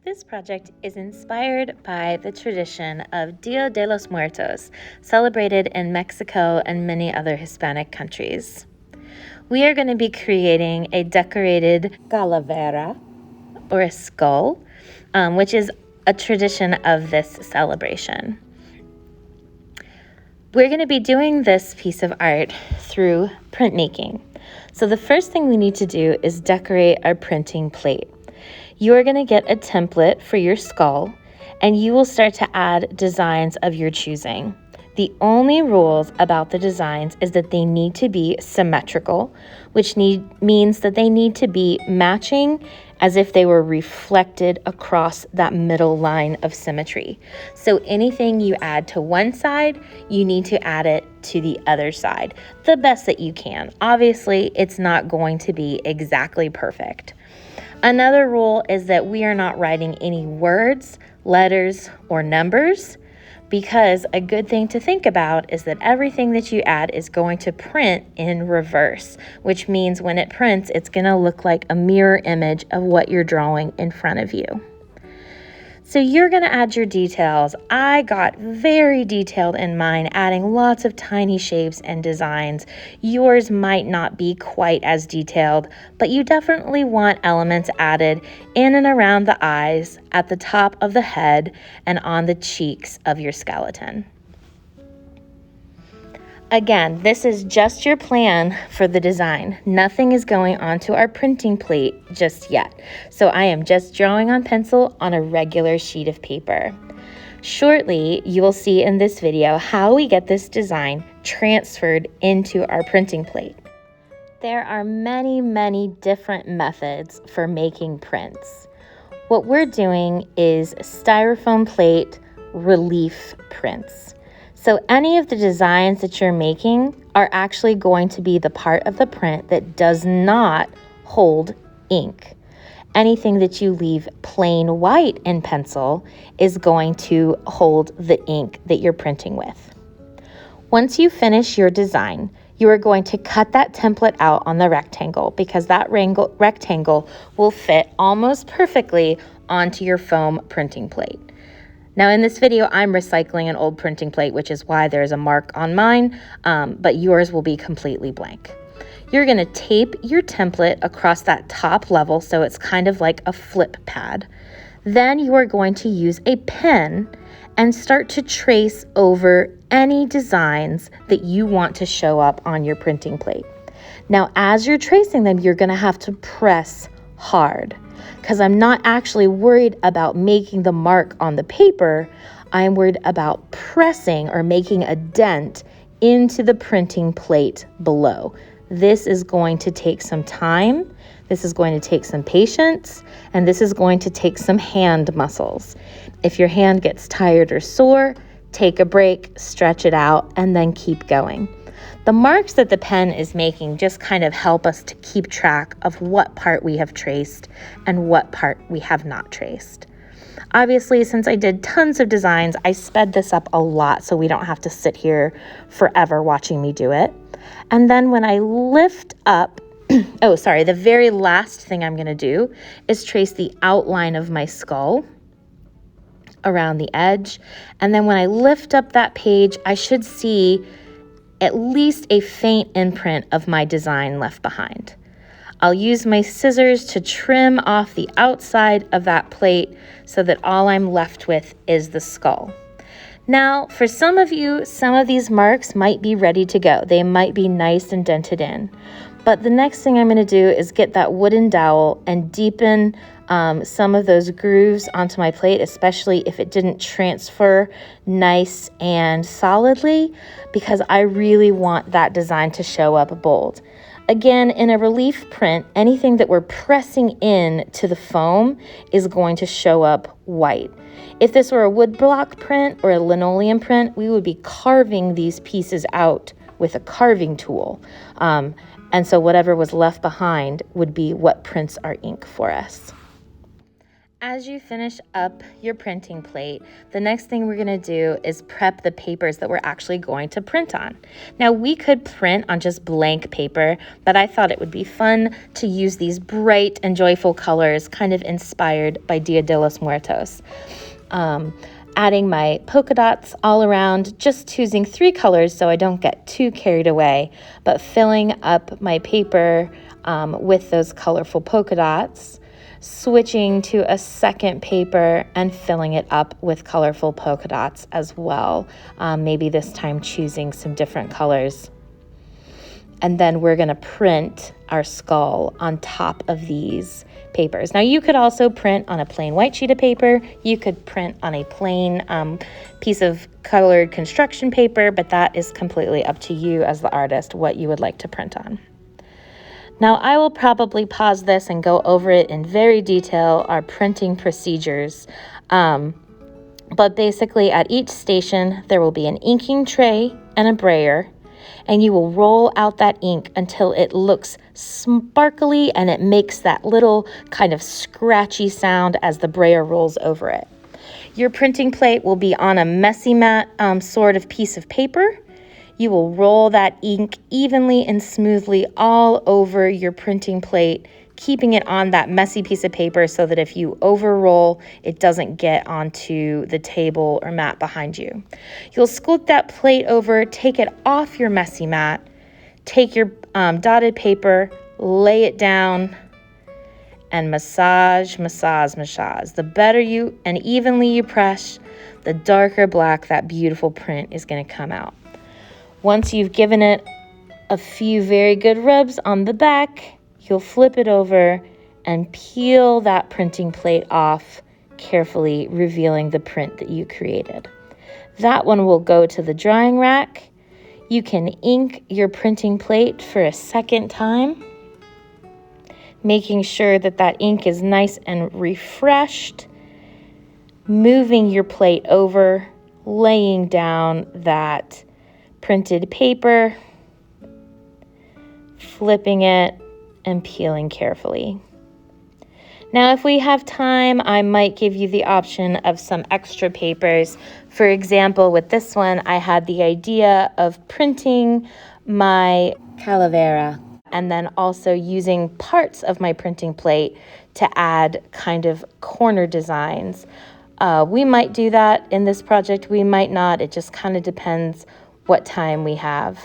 This project is inspired by the tradition of Dia de los Muertos, celebrated in Mexico and many other Hispanic countries. We are going to be creating a decorated calavera, or a skull, which is a tradition of this celebration. We're going to be doing this piece of art through printmaking. So the first thing we need to do is decorate our printing plate. You are going to get a template for your skull, and you will start to add designs of your choosing. The only rules about the designs is that they need to be symmetrical, which means that they need to be matching as if they were reflected across that middle line of symmetry. So anything you add to one side, you need to add it to the other side, the best that you can. Obviously, it's not going to be exactly perfect. Another rule is that we are not writing any words, letters, or numbers, because a good thing to think about is that everything that you add is going to print in reverse, which means when it prints, it's going to look like a mirror image of what you're drawing in front of you. So you're going to add your details. I got very detailed in mine, adding lots of tiny shapes and designs. Yours might not be quite as detailed, but you definitely want elements added in and around the eyes, at the top of the head, and on the cheeks of your skeleton. Again, this is just your plan for the design. Nothing is going onto our printing plate just yet. So I am just drawing on pencil on a regular sheet of paper. Shortly, you will see in this video how we get this design transferred into our printing plate. There are many different methods for making prints. What we're doing is styrofoam plate relief prints. So any of the designs that you're making are actually going to be the part of the print that does not hold ink. Anything that you leave plain white in pencil is going to hold the ink that you're printing with. Once you finish your design, you are going to cut that template out on the rectangle, because that rectangle will fit almost perfectly onto your foam printing plate. Now in this video, I'm recycling an old printing plate, which is why there's a mark on mine, but yours will be completely blank. You're going to tape your template across that top level so it's kind of like a flip pad. Then you are going to use a pen and start to trace over any designs that you want to show up on your printing plate. Now as you're tracing them, you're going to have to press hard, because I'm not actually worried about making the mark on the paper. I'm worried about pressing or making a dent into the printing plate below. This is going to take some time, this is going to take some patience, and this is going to take some hand muscles. If your hand gets tired or sore, take a break, stretch it out, and then keep going. The marks that the pen is making just kind of help us to keep track of what part we have traced and what part we have not traced. Obviously, since I did tons of designs, I sped this up a lot so we don't have to sit here forever watching me do it. And then when I lift up, the very last thing I'm going to do is trace the outline of my skull around the edge. And then when I lift up that page, I should see at least a faint imprint of my design left behind. I'll use my scissors to trim off the outside of that plate so that all I'm left with is the skull. Now, for some of you, some of these marks might be ready to go. They might be nice and dented in. But the next thing I'm going to do is get that wooden dowel and deepen some of those grooves onto my plate, especially if it didn't transfer nice and solidly, because I really want that design to show up bold. Again, in a relief print, anything that we're pressing in to the foam is going to show up white. If this were a woodblock print or a linoleum print, we would be carving these pieces out with a carving tool. And so whatever was left behind would be what prints our ink for us. As you finish up your printing plate, the next thing we're going to do is prep the papers that we're actually going to print on. Now, we could print on just blank paper, but I thought it would be fun to use these bright and joyful colors, kind of inspired by Dia de los Muertos. Adding my polka dots all around, just choosing 3 colors so I don't get too carried away, but filling up my paper with those colorful polka dots, switching to a second paper and filling it up with colorful polka dots as well. Maybe this time choosing some different colors. And then we're going to print our skull on top of these papers. Now, you could also print on a plain white sheet of paper. You could print on a plain piece of colored construction paper, but that is completely up to you as the artist, what you would like to print on. Now, I will probably pause this and go over it in very detail, our printing procedures. But basically, at each station, there will be an inking tray and a brayer, and you will roll out that ink until it looks sparkly and it makes that little kind of scratchy sound as the brayer rolls over it. Your printing plate will be on a messy mat sort of piece of paper. You will roll that ink evenly and smoothly all over your printing plate, keeping it on that messy piece of paper so that if you overroll, it doesn't get onto the table or mat behind you. You'll scoot that plate over, take it off your messy mat, take your dotted paper, lay it down, and massage, massage, massage. The better you and evenly you press, the darker black that beautiful print is going to come out. Once you've given it a few very good rubs on the back, you'll flip it over and peel that printing plate off, carefully revealing the print that you created. That one will go to the drying rack. You can ink your printing plate for a second time, making sure that that ink is nice and refreshed, moving your plate over, laying down that printed paper, flipping it, and peeling carefully. Now, if we have time, I might give you the option of some extra papers. For example, with this one, I had the idea of printing my Calavera and then also using parts of my printing plate to add kind of corner designs. We might do that in this project, we might not. It just kind of depends what time we have.